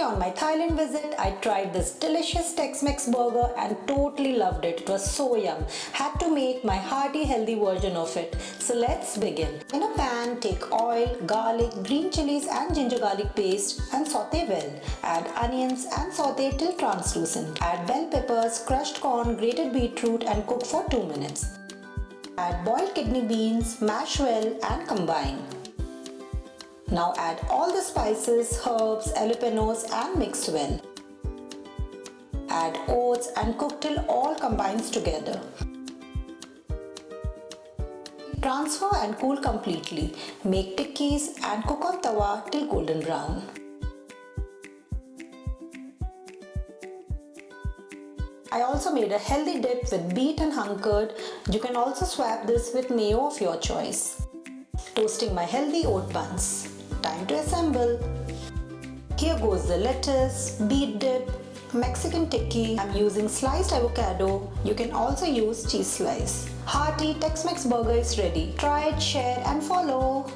on my Thailand visit, I tried this delicious Tex-Mex burger and totally loved it. It was so yum. Had to make my hearty healthy version of it. So let's begin. In a pan, take oil, garlic, green chillies and ginger garlic paste and saute well. Add onions and saute till translucent. Add bell peppers, crushed corn, grated beetroot and cook for 2 minutes. Add boiled kidney beans, mash well and combine. Now add all the spices, herbs, jalapenos and mix well. Add oats and cook till all combines together. Transfer and cool completely. Make tikkis and cook on tawa till golden brown. I also made a healthy dip with beet and hunkered. You can also swap this with mayo of your choice. Toasting my healthy oat buns. Time to assemble. Here goes the lettuce, beet dip, Mexican tikki. I'm using sliced avocado. You can also use cheese slice. Hearty Tex-Mex burger is ready. Try it, share and follow.